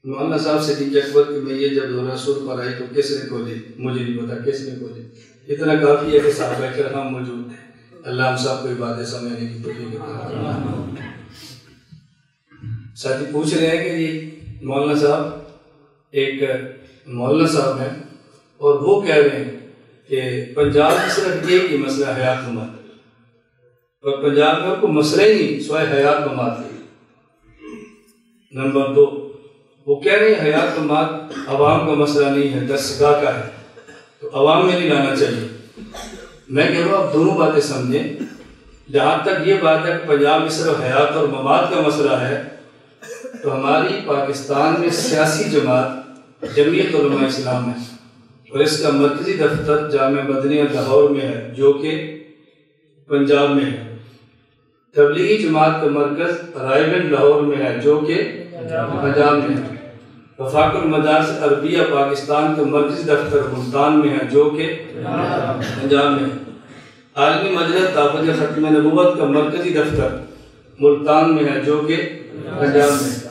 مولانا صاحب سے صدیق اکبر کہ میں یہ جب دورہ سور پر آئی تو کس نے کھولی؟ مجھے نہیں پتا کس نے کھولی. اتنا کافی ہے کہ صحابہ کرام موجود تھے. اللہ ہم سب کو باتیں سمجھنے کی توفیق عطا فرمائے. ساتھی پوچھ رہے ہیں کہ یہ مولانا صاحب ایک مولانا صاحب ہیں اور وہ کہہ رہے ہیں کہ پنجاب میں صرف ایک ہی مسئلہ حیات ممات ہے اور پنجاب میں کوئی مسئلہ ہی نہیں سوائے حیات ممات ہے. نمبر 2 وہ کہہ رہے ہیں حیات ممات عوام کا مسئلہ نہیں ہے، دستگاہ کا ہے، تو عوام میں نہیں لانا چاہیے. میں کہہ رہا ہوں آپ دونوں باتیں سمجھیں. جہاں تک یہ بات ہے کہ پنجاب میں صرف حیات اور ممات کا مسئلہ ہے تو ہماری پاکستان میں سیاسی جماعت جمعیت علماء اسلام ہے اور اس کا مرکزی دفتر جامعہ مدنیہ لاہور میں ہے جو کہ پنجاب میں ہے. تبلیغی جماعت کا مرکز رائے لاہور میں ہے جو کہ پنجاب میں ہے. وفاق المدارس عربیہ پاکستان کے مرکزی دفتر ملتان میں ہے جو کہ پنجاب میں ہے. عالمی مجلس دعوت ختم نبوت کا مرکزی دفتر ملتان میں ہے جو کہ پنجاب میں ہے.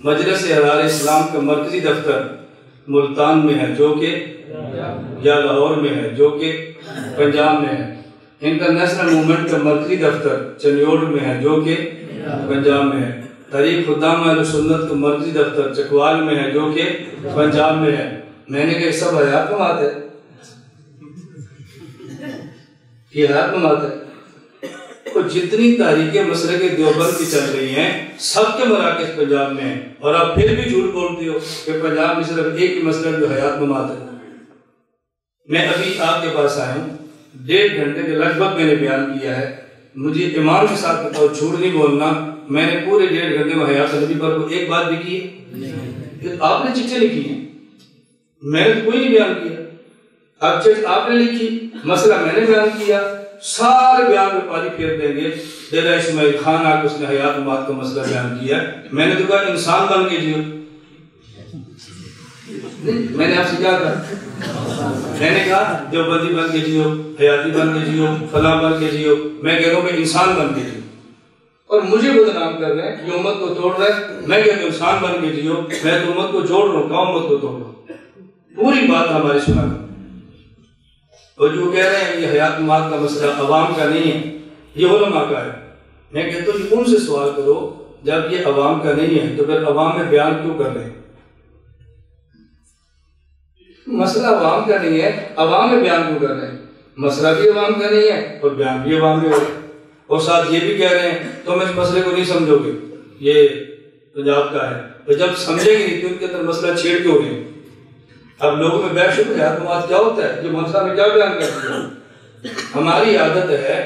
مجلس احرار اسلام کا مرکزی دفتر ملتان میں ہے جو کہ یا لاہور میں ہے جو کہ پنجاب میں ہے. انٹرنیشنل موومنٹ کا مرکزی دفتر چنیوڑ میں ہے جو کہ پنجاب میں ہے. تحریک خدام اہل سنت کا مرکزی دفتر چکوال میں ہے جو کہ پنجاب میں ہے. میں نے کہا یہ سب حیات ممات ہے، یہ حیات ممات ہے. تو جتنی تحریکیں مسئلے کے دیوبند کی چل رہی ہیں سب کے مراکز پنجاب میں ہیں اور آپ پھر بھی جھوٹ بولتے ہو کہ پنجاب میں صرف ایک ہی مسئلہ جو حیات ممات ہے. میں ابھی آپ کے پاس آیا ہوں 1.5 گھنٹے کے لگ بھگ میں نے بیان کیا ہے. مجھے ایمان کے ساتھ بتاؤ، جھوٹ نہیں بولنا، میں نے پورے 1.5 گھنٹے میں حیات نبی پر ایک بات بھی کی ہے؟ آپ نے چٹھیں لکھی ہیں، میں نے کوئی نہیں بیان کیا. اب چٹھ آپ نے لکھی، مسئلہ میں نے بیان کیا، سارے بیان میں پاری پھیر دیں گے. ڈیرہ اسماعیل خان آ کے اس نے حیات ممات کا مسئلہ بیان کیا. میں نے تو کہا انسان بن کے جیو. میں نے آپ سے کیا کہا؟ میں نے کہا دیوبندی بن کے جیو، حیاتی بن کے جیو، فلاں بن کے جیو. میں کہہ رہا ہوں کہ انسان بن کے جیو اور مجھے بدنام کر رہے ہیں کہ امت کو توڑ رہے ہیں. میں کہتا ہوں انسان بن کے جیو، میں تو امت کو جوڑ رہا ہوں، کہاں امت کو توڑ رہا ہوں. پوری بات ہماری سنا کر. اور جو کہہ رہے ہیں یہ حیات ممات کا مسئلہ عوام کا نہیں ہے، یہ علماء کا ہے. میں کہتا ہوں ان سے سوال کرو جب یہ عوام کا نہیں ہے تو پھر عوام میں بیان کیوں کر رہے ہیں؟ مسئلہ عوام کا نہیں ہے، عوام میں بیان کیوں کر رہے ہیں؟ مسئلہ بھی عوام کا نہیں ہے اور بیان بھی عوام میں ہو رہا ہے. اور ساتھ یہ بھی کہہ رہے ہیں تم اس مسئلے کو نہیں سمجھو گے، یہ پنجاب کا ہے. تو جب سمجھے گی نہیں تو ان کے اندر مسئلہ چھیڑ کیوں رہے ہیں؟ اب لوگوں میں بحث ہو حیات ممات کیا ہوتا ہے، جو مسئلہ میں کیا بیان کرتے ہیں. ہماری عادت ہے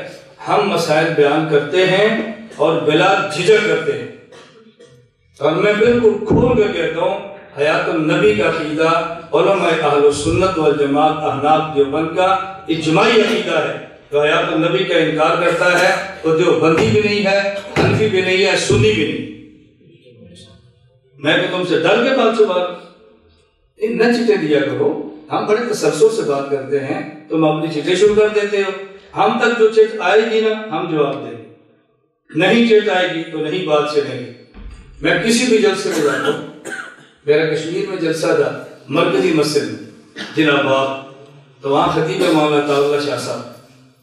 ہم مسائل بیان کرتے ہیں اور بلا جھجک کرتے ہیں. اور میں بالکل کھول کے کہتا ہوں حیات النبی کا عقیدہ علماء اہل سنت والجماعت احناف دیوبند کا اجماعی عقیدہ ہے. تو حیات النبی کا انکار کرتا ہے تو دیوبندی بھی نہیں ہے، حنفی بھی نہیں ہے، سنی بھی نہیں. میں کہ تم سے ڈر کے بات سے بات نہ چٹیں دیا کرو. ہم بڑے تسلسل سے بات کرتے ہیں، تم اپنی چٹیں شروع کر دیتے ہو. ہم تک جو چٹ آئے گی نا ہم جواب دیں گے، نہیں چٹ آئے گی تو نہیں بات چلے گی. میں کسی بھی جلسے میں جاتا ہوں، میرا کشمیر میں جلسہ تھا مرکزی مسجد میں جناب آباد، تو وہاں خطیب مولانا عطا اللہ شاہ صاحب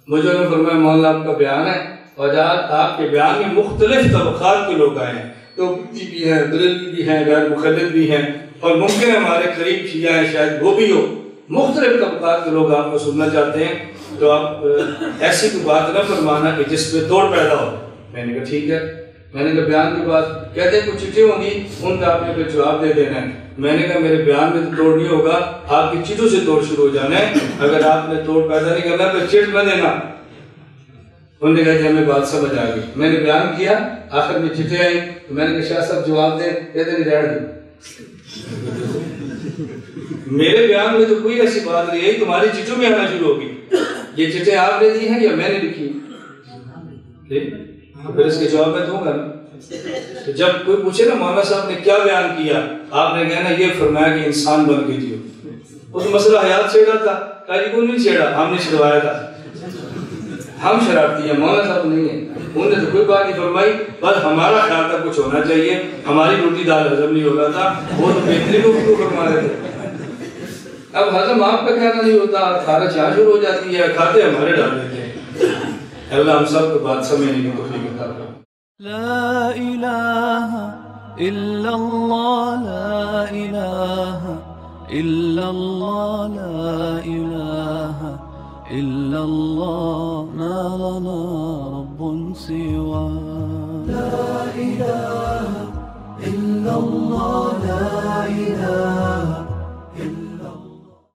مجھے انہوں نے فرمایا مولانا آپ کا بیان ہے اور آپ کے بیان میں مختلف طبقات کے لوگ آئے ہیں، تو بھی ہیں، بریلوی بھی ہیں، غیر مخلد بھی ہیں اور ممکن ہے ہمارے قریب شیعہ ہیں شاید وہ بھی ہو. مختلف طبقات کے لوگ آپ کو سننا چاہتے ہیں تو آپ ایسی کوئی بات نہ فرمانا کہ جس پہ توڑ پیدا ہو. میں نے کہا ٹھیک ہے. میں نے کہا بیان کے بعد کہتے ہیں کچھ چٹھیں ہوں گی ان کا آپ نے پھر جواب دے دینا ہے. میں نے کہا میرے بیان میں تو توڑ نہیں ہوگا، آپ کی چٹھوں سے توڑ شروع ہو جانا ہے. اگر آپ نے توڑ پیدا نہیں کرنا تو چٹ نہ دینا. انہوں نے کہا کہ ہمیں بات سمجھ آ گئی. میں نے بیان کیا، آخر میں چٹھیں آئیں تو میں نے کہا شاہ صاحب جواب دیں. کہتے ہیں ریڑھ دیں. میرے بیان میں تو کوئی ایسی بات نہیں ہے، تمہاری چٹھوں میں آنا شروع ہوگی. یہ چٹھیں آپ نے دی ہیں یا میں نے لکھی؟ پھر اس کے جواب میں دوں گا نا. جب کوئی پوچھے نا مولانا صاحب نے کیا بیان کیا، آپ نے کہنا یہ فرمایا کہ انسان بن کے جیو. اس مسئلہ حیات چھیڑا تھا، کہا جی کوئی نہیں چھیڑا، ہم نے چھڑوایا تھا. ہم شرارتی ہیں، مولانا صاحب نہیں ہیں. انہوں نے تو کوئی بات نہیں فرمائی، بس ہمارا خیال تھا کچھ ہونا چاہیے، ہماری روٹی دال ہضم نہیں ہو رہا تھا، وہ تو بہترین گفتگو فرما رہے تھے۔ اب ہضم آپ کا کہنا نہیں ہوتا، خارش یہاں شروع ہو جاتی ہے، کھاتے ہمارے ڈال دیتے ہیں۔ اللہ ہم سب کو بات سمجھنے کی توفیق عطا فرمائے۔ لا إله إلا الله، لا إله إلا الله، لا إله إلا الله، ما لنا رب سوى. لا إله إلا الله، لا إله